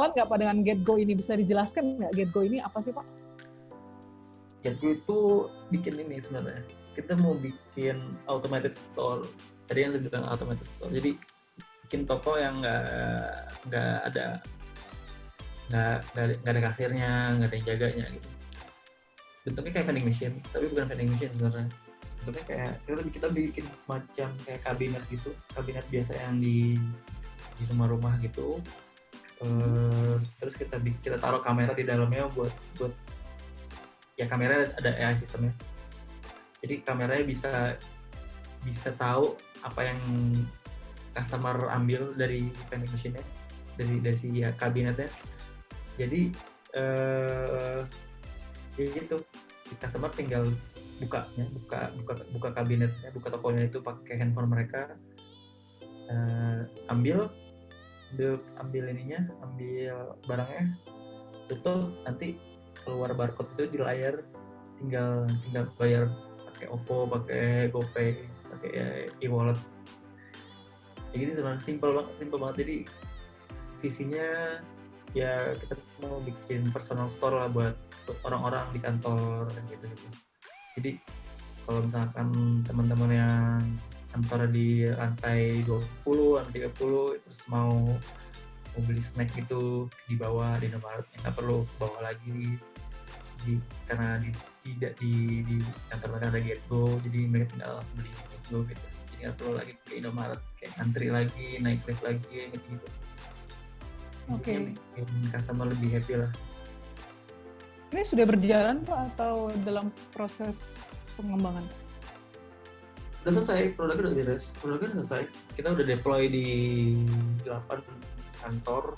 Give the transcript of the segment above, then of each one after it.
kenalan nggak Pak dengan GetGo ini? Bisa dijelaskan nggak GetGo ini apa sih Pak? GetGo itu bikin ini sebenarnya. Kita mau bikin automated store. Tadi yang saya bilang automated store. Jadi bikin toko yang nggak ada kasirnya, nggak ada yang jaganya gitu. Bentuknya kayak vending machine, tapi bukan vending machine sebenarnya. Bentuknya kayak kita bikin semacam kayak kabinet gitu, kabinet biasa yang di rumah-rumah gitu. Terus kita taruh kamera di dalamnya buat ya kamera ada AI sistemnya. Jadi kameranya bisa tahu apa yang customer ambil dari vending machine-nya, dari si kabinetnya. Jadi ya gitu, si customer tinggal buka kabinetnya, buka tokonya itu pakai handphone mereka, ambil barangnya, tutup, nanti keluar barcode itu di layar, tinggal bayar pakai OVO, pakai GoPay, pakai e-wallet. Jadi sebenarnya simple banget. Jadi visinya ya kita mau bikin personal store lah buat orang-orang di kantor gitu. Jadi kalau misalkan teman-teman yang kantor di lantai 20, lantai 30 terus mau beli snack gitu di bawah di Indomaret, nggak perlu bawa lagi karena tidak di kantor mereka ada GetGo, jadi mereka tinggal beli di GetGo gitu. Jadi nggak perlu lagi ke Indomaret kayak antri lagi, naik lift lagi gitu. Oke. Bikin customer lebih happy lah. Ini sudah berjalan Pak atau dalam proses pengembangan? Udah selesai, produknya udah selesai. Kita udah deploy di 8 kantor.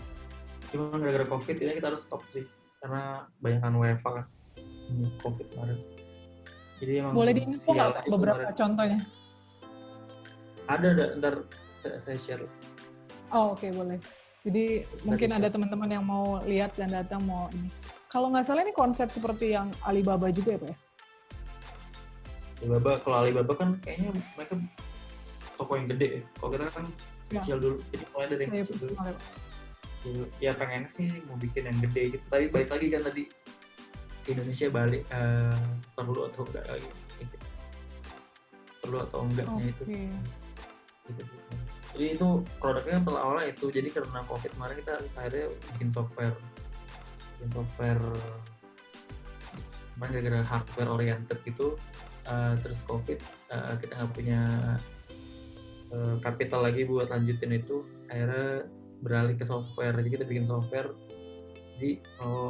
Cuma gara-gara COVID ini kita harus stop sih, karena banyakan WFH kan, COVID kemarin. Jadi emang boleh diinfo nggak beberapa contohnya? Ada, ntar saya share. Oh oke, boleh. Jadi mungkin ada teman-teman yang mau lihat dan datang mau ini. Kalau nggak salah ini konsep seperti yang Alibaba juga ya Pak ya? Kalau Alibaba kan kayaknya mereka toko yang gede ya. Kalau kita kan kecil dulu, jadi mulai dari yang kecil dulu. Ya pengen sih mau bikin yang gede gitu. Tapi balik lagi kan tadi di Indonesia perlu atau enggak lagi gitu. Perlu atau enggaknya itu. Gitu sih. Jadi itu produknya awalnya itu. Jadi karena COVID kemarin kita akhirnya bikin software kemarin gara-gara hardware oriented gitu. Terus COVID kita nggak punya capital lagi buat lanjutin itu, akhirnya beralih ke software. Jadi kita bikin software. Jadi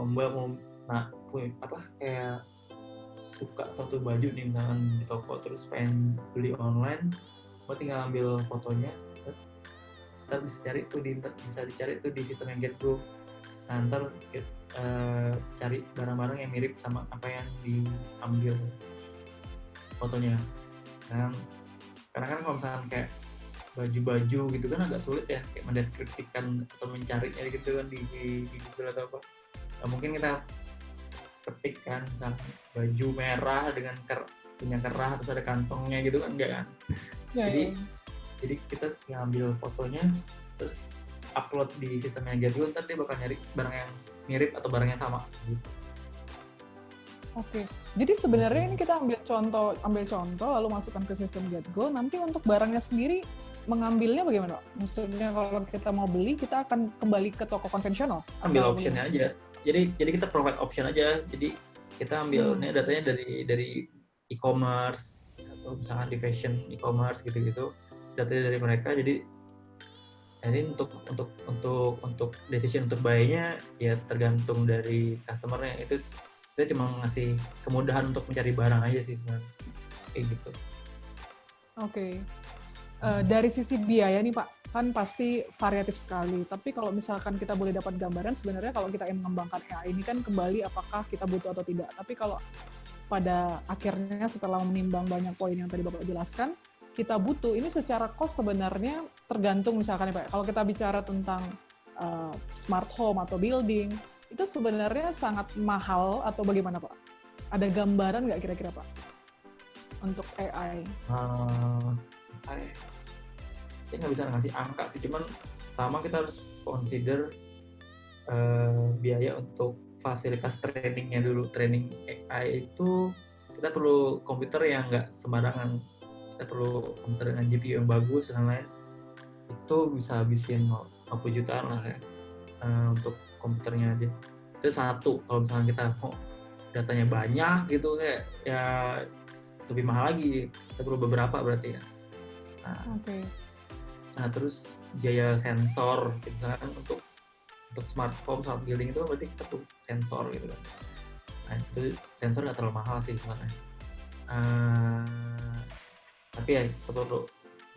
Mbak mau kayak suka satu baju nih misalkan di toko, terus pengen beli online, Mbak tinggal ambil fotonya, ntar bisa dicari tuh di sistem yang GetGo. Nah, ntar cari barang-barang yang mirip sama apa yang diambil fotonya. Karena kan kalau misalkan kayak baju-baju gitu kan agak sulit ya, kayak mendeskripsikan atau mencarinya gitu kan di Google atau apa. Nah, mungkin kita ketik kan misalkan baju merah dengan punya kerah terus ada kantongnya gitu kan, enggak kan? Jadi kita ngambil fotonya terus upload di sistemnya GetGo, ntar dia bakal nyari barang yang mirip atau barang yang sama gitu. Oke, jadi sebenarnya ini kita ambil contoh lalu masukkan ke sistem GetGo. Nanti untuk barangnya sendiri mengambilnya bagaimana? Maksudnya kalau kita mau beli, kita akan kembali ke toko konvensional? Ambil optionnya aja. Jadi kita provide option aja. Jadi kita ambilnya datanya dari e-commerce atau misalkan di fashion e-commerce gitu-gitu. Datanya dari mereka. Jadi ini untuk decision untuk buy-nya ya tergantung dari customer-nya. Itu kita cuma ngasih kemudahan untuk mencari barang aja sih sebenarnya, kayak gitu. Oke. Dari sisi biaya nih Pak, kan pasti variatif sekali. Tapi kalau misalkan kita boleh dapat gambaran, sebenarnya kalau kita ingin mengembangkan AI ini kan kembali apakah kita butuh atau tidak. Tapi kalau pada akhirnya setelah menimbang banyak poin yang tadi Bapak jelaskan, kita butuh, ini secara cost sebenarnya tergantung misalkan ya Pak, kalau kita bicara tentang smart home atau building, itu sebenarnya sangat mahal atau bagaimana Pak? Ada gambaran nggak kira-kira Pak untuk AI? Saya nggak bisa ngasih angka sih, cuman pertama kita harus consider biaya untuk fasilitas trainingnya dulu. Training AI itu kita perlu komputer yang nggak sembarangan, kita perlu komputer dengan GPU yang bagus dan lain-lain. Itu bisa habisin 50 jutaan lah ya, untuk komputernya aja. Itu satu. Kalau misalnya kita mau datanya banyak gitu, kayak ya lebih mahal lagi, kita perlu beberapa berarti ya. Nah terus biaya sensor misalkan untuk smart home, smart building itu berarti kita perlu sensor gitu kan. Nah itu sensor nggak terlalu mahal sih sebenarnya, tapi ya kita perlu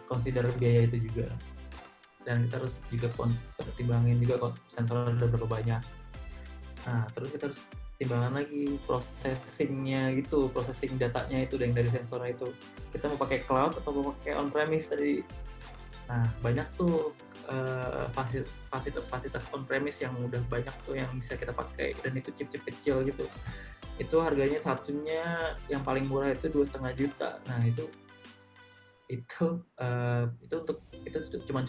consider biaya itu juga, dan kita harus juga pertimbangin juga sensor ada berapa banyak. Nah terus kita harus timbangan lagi processing-nya gitu, processing datanya itu dari sensornya itu, kita mau pakai cloud atau mau pakai on premise tadi. Nah banyak tuh fasilitas on premise yang udah banyak tuh yang bisa kita pakai, dan itu chip-chip kecil gitu. Itu harganya satunya yang paling murah itu 2,5 juta. Nah itu untuk itu cuma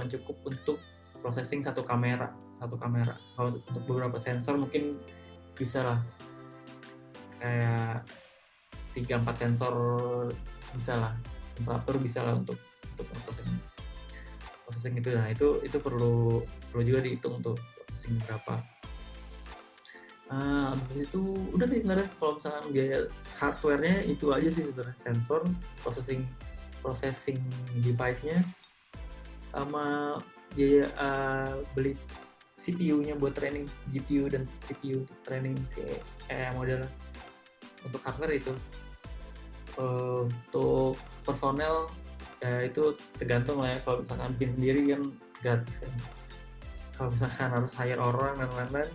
cukup untuk processing satu kamera. Kalau untuk beberapa sensor mungkin bisa lah kayak 3-4 sensor bisa lah, temperatur bisa lah untuk processing itu. Nah itu perlu juga dihitung untuk processing berapa. Habis itu udah sih sebenarnya, kalau misalnya biaya hardware-nya itu aja sih sebenarnya, sensor, processing device-nya, sama biaya beli CPU-nya buat training, GPU dan CPU untuk training si AI model. Untuk hardware itu. Untuk personel ya itu tergantung lah ya, kalau misalkan bikin sendiri kan gratis kan. Kalau misalkan harus hire orang dan lain-lain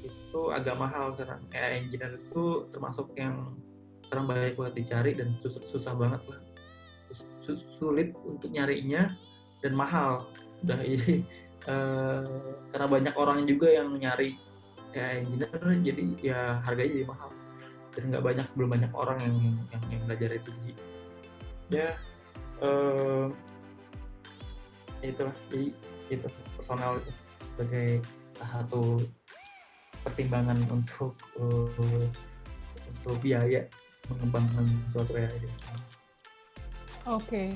itu agak mahal, karena AI engineer itu termasuk yang sekarang banyak buat dicari dan susah banget lah, sulit untuk nyarinya dan mahal udah. Jadi karena banyak orang juga yang nyari AI engineer, jadi ya harganya jadi mahal, dan belum banyak orang yang belajar itu. Ya itulah, jadi itu personal itu sebagai satu pertimbangan untuk biaya mengembangkan suatu AI. Oke.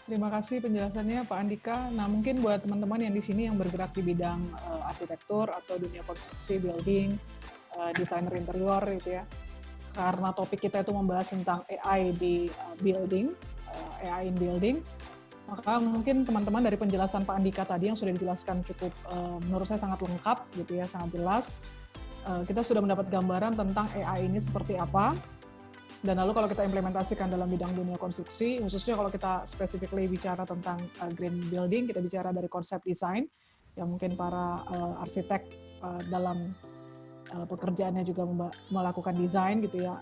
Terima kasih penjelasannya Pak Andika. Nah, mungkin buat teman-teman yang di sini yang bergerak di bidang arsitektur atau dunia konstruksi, building, desainer interior gitu ya. Karena topik kita itu membahas tentang AI di building, AI in building, maka mungkin teman-teman dari penjelasan Pak Andika tadi yang sudah dijelaskan cukup menurut saya sangat lengkap gitu ya, sangat jelas. Kita sudah mendapat gambaran tentang AI ini seperti apa. Dan lalu kalau kita implementasikan dalam bidang dunia konstruksi, khususnya kalau kita specifically bicara tentang green building, kita bicara dari konsep desain, yang mungkin para arsitek dalam pekerjaannya juga melakukan desain gitu ya.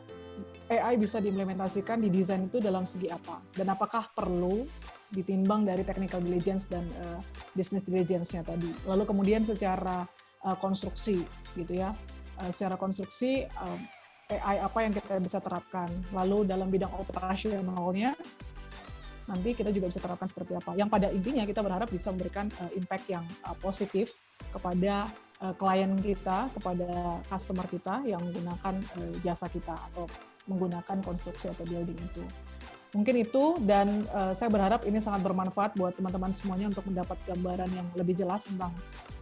AI bisa diimplementasikan di desain itu dalam segi apa? Dan apakah perlu ditimbang dari technical diligence dan business diligence-nya tadi. Lalu kemudian secara konstruksi gitu ya. Secara konstruksi AI apa yang kita bisa terapkan. Lalu dalam bidang operasionalnya, nanti kita juga bisa terapkan seperti apa. Yang pada intinya kita berharap bisa memberikan impact yang positif kepada klien kita, kepada customer kita yang menggunakan jasa kita atau menggunakan konstruksi atau building itu. Mungkin itu, dan saya berharap ini sangat bermanfaat buat teman-teman semuanya untuk mendapat gambaran yang lebih jelas tentang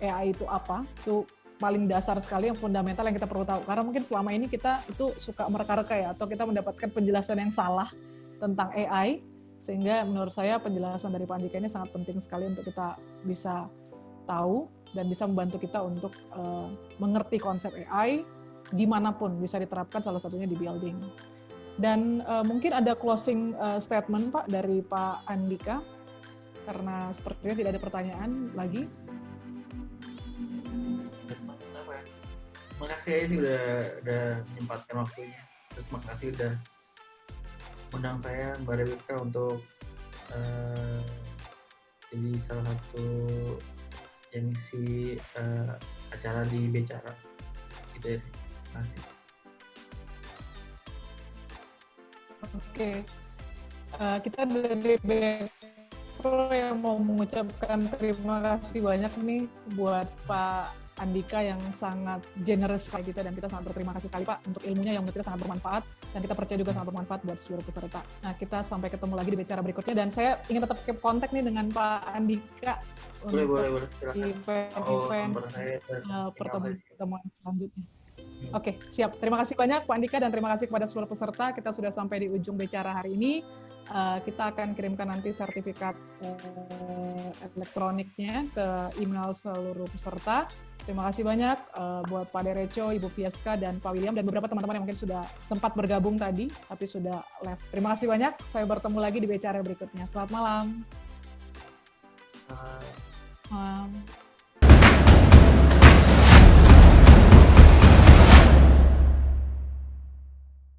AI itu apa. Itu paling dasar sekali, yang fundamental yang kita perlu tahu. Karena mungkin selama ini kita itu suka mereka-reka ya, atau kita mendapatkan penjelasan yang salah tentang AI, sehingga menurut saya penjelasan dari Pak Andika ini sangat penting sekali untuk kita bisa tahu dan bisa membantu kita untuk mengerti konsep AI dimanapun bisa diterapkan, salah satunya di building. Dan mungkin ada closing statement Pak dari Pak Andika, karena sepertinya tidak ada pertanyaan lagi. Makasih aja sih udah menyempatkan waktunya. Terus makasih udah undang saya Mbak Rebecca untuk jadi salah satu MC acara di Bicara. Gitu ya sih. Makasih. Oke. Kita dari Bepro yang mau mengucapkan terima kasih banyak nih buat Pak Andika yang sangat generous kayak gitu, dan kita sangat berterima kasih sekali Pak untuk ilmunya yang menurut kita sangat bermanfaat, dan kita percaya juga sangat bermanfaat buat seluruh peserta. Nah, kita sampai ketemu lagi di bicara berikutnya, dan saya ingin tetap keep kontak nih dengan Pak Andika Boleh. untuk Silakan. event-event Nomor saya pertemuan selanjutnya. Oke, siap. Terima kasih banyak Pak Andika, dan terima kasih kepada seluruh peserta. Kita sudah sampai di ujung bicara hari ini. Kita akan kirimkan nanti sertifikat elektroniknya ke email seluruh peserta. Terima kasih banyak buat Pak Derecho, Ibu Fiaska, dan Pak William, dan beberapa teman-teman yang mungkin sudah sempat bergabung tadi, tapi sudah left. Terima kasih banyak. Saya bertemu lagi di bicara berikutnya. Selamat malam. Uh, Malam.